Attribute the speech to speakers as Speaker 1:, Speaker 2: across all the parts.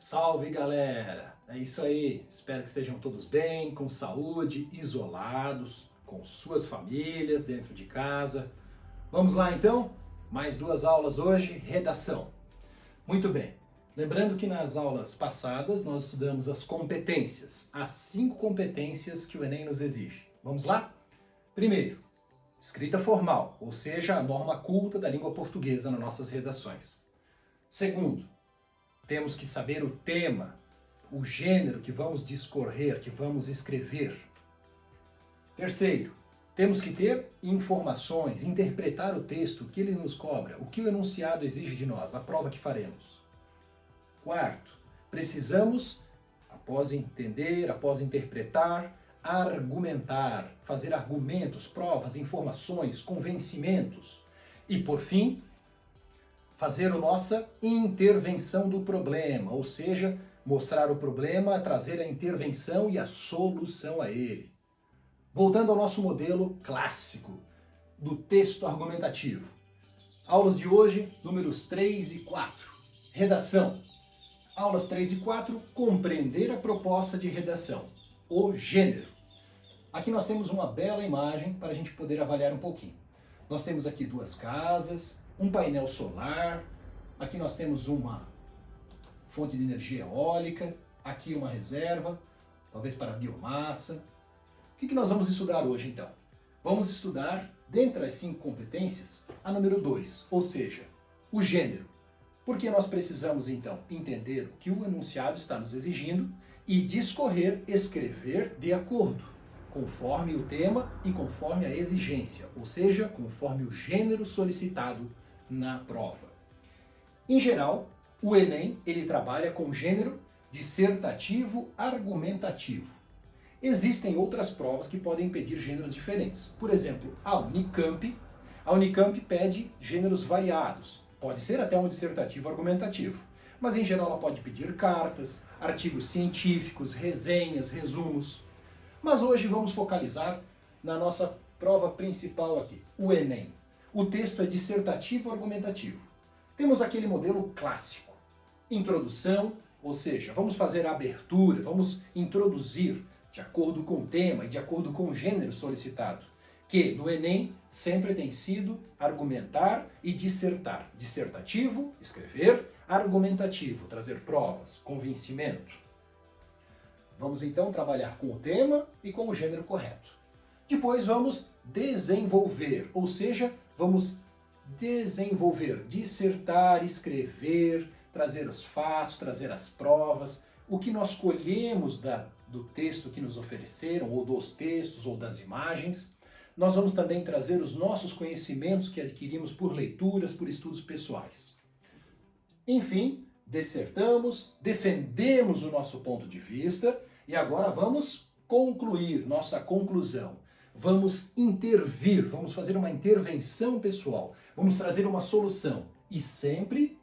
Speaker 1: Salve, galera! É isso aí, espero que estejam todos bem, com saúde, isolados, com suas famílias, dentro de casa. Vamos lá então? Mais duas aulas hoje, redação. Muito bem, lembrando que nas aulas passadas nós estudamos as competências, as 5 competências que o Enem nos exige. Vamos lá? Primeiro, escrita formal, ou seja, a norma culta da língua portuguesa nas nossas redações. Segundo, temos que saber o tema, o gênero que vamos discorrer, que vamos escrever. Terceiro, temos que ter informações, interpretar o texto, o que ele nos cobra, o que o enunciado exige de nós, a prova que faremos. Quarto, precisamos, após entender, após interpretar, argumentar, fazer argumentos, provas, informações, convencimentos. E, por fim, fazer a nossa intervenção do problema, ou seja, mostrar o problema, trazer a intervenção e a solução a ele. Voltando ao nosso modelo clássico do texto argumentativo. Aulas de hoje, números 3 e 4. Redação. Aulas 3 e 4, compreender a proposta de redação. O gênero. Aqui nós temos uma bela imagem para a gente poder avaliar um pouquinho. Nós temos aqui duas casas, um painel solar, aqui nós temos uma fonte de energia eólica, aqui uma reserva, talvez para biomassa. O que nós vamos estudar hoje então? Vamos estudar, dentre as 5 competências, a número 2, ou seja, o gênero. Porque nós precisamos então entender o que o enunciado está nos exigindo e discorrer, escrever de acordo, conforme o tema e conforme a exigência, ou seja, conforme o gênero solicitado na prova. Em geral, o Enem ele trabalha com gênero dissertativo argumentativo. Existem outras provas que podem pedir gêneros diferentes. Por exemplo, a Unicamp pede gêneros variados. Pode ser até um dissertativo argumentativo. Mas em geral ela pode pedir cartas, artigos científicos, resenhas, resumos. Mas hoje vamos focalizar na nossa prova principal aqui, o Enem. O texto é dissertativo argumentativo. Temos aquele modelo clássico. Introdução, ou seja, vamos fazer a abertura, vamos introduzir de acordo com o tema e de acordo com o gênero solicitado, que no Enem sempre tem sido argumentar e dissertar. Dissertativo, escrever, argumentativo, trazer provas, convencimento. Vamos então trabalhar com o tema e com o gênero correto. Depois vamos desenvolver, ou seja, vamos desenvolver, dissertar, escrever, trazer os fatos, trazer as provas, o que nós colhemos do texto que nos ofereceram, ou dos textos, ou das imagens. Nós vamos também trazer os nossos conhecimentos que adquirimos por leituras, por estudos pessoais. Enfim, dissertamos, defendemos o nosso ponto de vista e agora vamos concluir nossa conclusão. Vamos intervir, vamos fazer uma intervenção pessoal, vamos trazer uma solução e sempre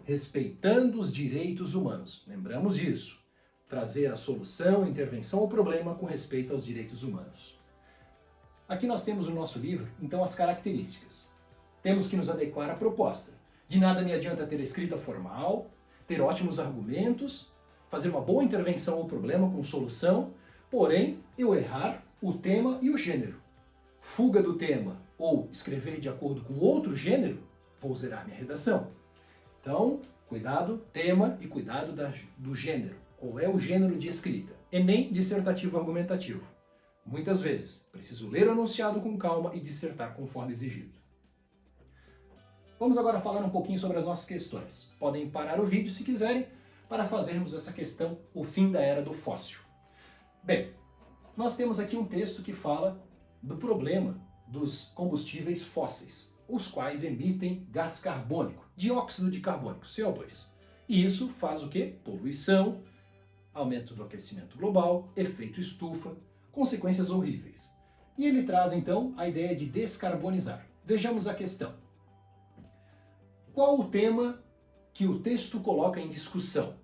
Speaker 1: respeitando os direitos humanos. Lembramos disso, trazer a solução, intervenção ao problema com respeito aos direitos humanos. Aqui nós temos no nosso livro, então, as características. Temos que nos adequar à proposta. De nada me adianta ter a escrita formal, ter ótimos argumentos, fazer uma boa intervenção ao problema com solução, porém eu errar o tema e o gênero. Fuga do tema ou escrever de acordo com outro gênero, vou zerar minha redação. Então, cuidado tema e cuidado do gênero. Qual é o gênero de escrita? Enem dissertativo argumentativo. Muitas vezes, preciso ler o enunciado com calma e dissertar conforme exigido. Vamos agora falar um pouquinho sobre as nossas questões. Podem parar o vídeo se quiserem para fazermos essa questão, o fim da era do fóssil. Bem, nós temos aqui um texto que fala do problema dos combustíveis fósseis, os quais emitem gás carbônico, dióxido de carbônico, CO2. E isso faz o quê? Poluição, aumento do aquecimento global, efeito estufa, consequências horríveis. E ele traz então a ideia de descarbonizar. Vejamos a questão. Qual o tema que o texto coloca em discussão?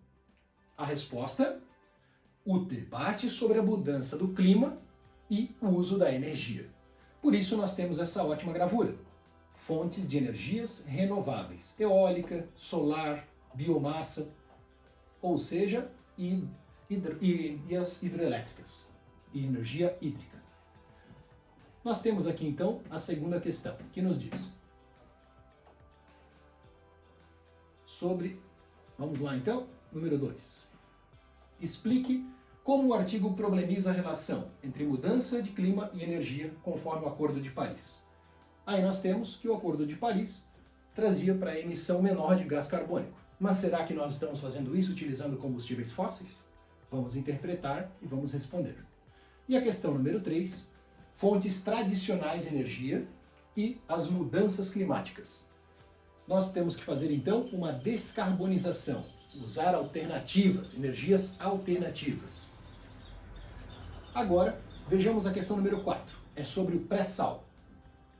Speaker 1: A resposta: o debate sobre a mudança do clima e o uso da energia. Por isso nós temos essa ótima gravura. Fontes de energias renováveis, eólica, solar, biomassa. ou seja, e as hidrelétricas, e energia hídrica. Nós temos aqui então a segunda questão, que nos diz sobre, vamos lá então, número 2. Explique como o artigo problemiza a relação entre mudança de clima e energia conforme o Acordo de Paris. Aí nós temos que o Acordo de Paris trazia para a emissão menor de gás carbônico. Mas será que nós estamos fazendo isso utilizando combustíveis fósseis? Vamos interpretar e vamos responder. E a questão número 3, fontes tradicionais de energia e as mudanças climáticas. Nós temos que fazer então uma descarbonização, usar alternativas, energias alternativas. Agora, vejamos a questão número 4, é sobre o pré-sal.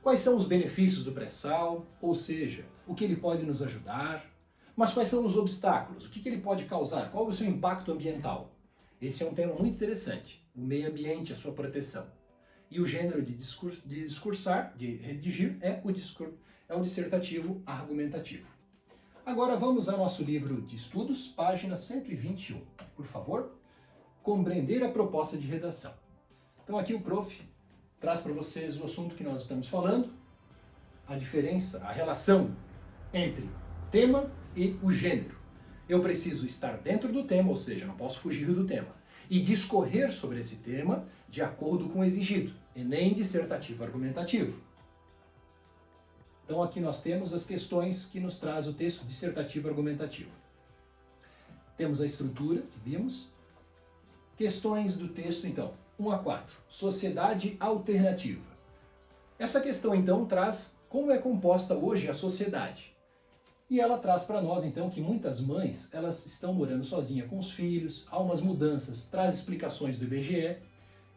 Speaker 1: Quais são os benefícios do pré-sal, ou seja, o que ele pode nos ajudar, mas quais são os obstáculos, o que ele pode causar, qual é o seu impacto ambiental? Esse é um tema muito interessante, o meio ambiente, a sua proteção. E o gênero de redigir, é o dissertativo argumentativo. Agora vamos ao nosso livro de estudos, página 121. Por favor, compreender a proposta de redação. Então aqui o prof traz para vocês o assunto que nós estamos falando, a diferença, a relação entre tema e o gênero. Eu preciso estar dentro do tema, ou seja, não posso fugir do tema, e discorrer sobre esse tema de acordo com o exigido, e nem dissertativo argumentativo. Então aqui nós temos as questões que nos traz o texto dissertativo argumentativo. Temos a estrutura, que vimos. Questões do texto, então. 1 a 4. Sociedade alternativa. Essa questão, então, traz como é composta hoje a sociedade. E ela traz para nós, então, que muitas mães, elas estão morando sozinhas com os filhos, há umas mudanças, traz explicações do IBGE,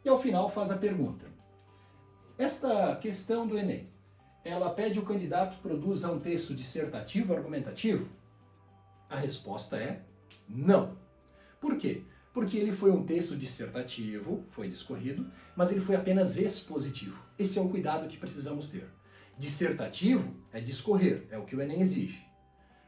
Speaker 1: e ao final faz a pergunta. Esta questão do Enem, ela pede o candidato produza um texto dissertativo argumentativo? A resposta é não. Por quê? Porque ele foi um texto dissertativo, foi discorrido, mas ele foi apenas expositivo. Esse é o cuidado que precisamos ter. Dissertativo é discorrer, é o que o Enem exige.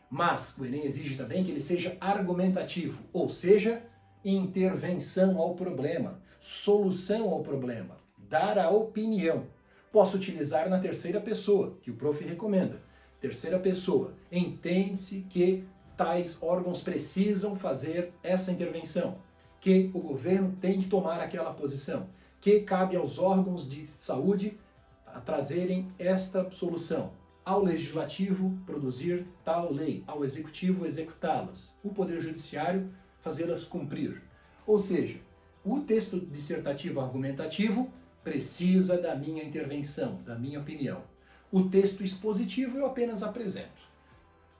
Speaker 1: Mas o Enem exige também que ele seja argumentativo, ou seja, intervenção ao problema, solução ao problema, dar a opinião. Posso utilizar na terceira pessoa, que o prof recomenda. Terceira pessoa, entende-se que tais órgãos precisam fazer essa intervenção, que o governo tem que tomar aquela posição, que cabe aos órgãos de saúde a trazerem esta solução, ao legislativo produzir tal lei, ao executivo executá-las, o poder judiciário fazê-las cumprir. Ou seja, o texto dissertativo argumentativo precisa da minha intervenção, da minha opinião. O texto expositivo eu apenas apresento.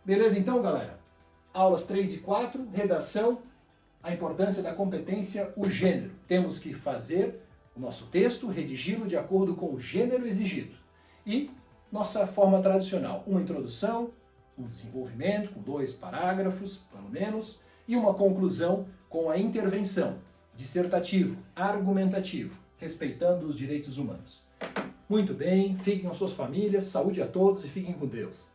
Speaker 1: Beleza então, galera? Aulas 3 e 4, redação, a importância da competência, o gênero. Temos que fazer o nosso texto, redigi-lo de acordo com o gênero exigido. E nossa forma tradicional, uma introdução, um desenvolvimento com 2 parágrafos, pelo menos, e uma conclusão com a intervenção, dissertativo, argumentativo, respeitando os direitos humanos. Muito bem, fiquem com suas famílias, saúde a todos e fiquem com Deus.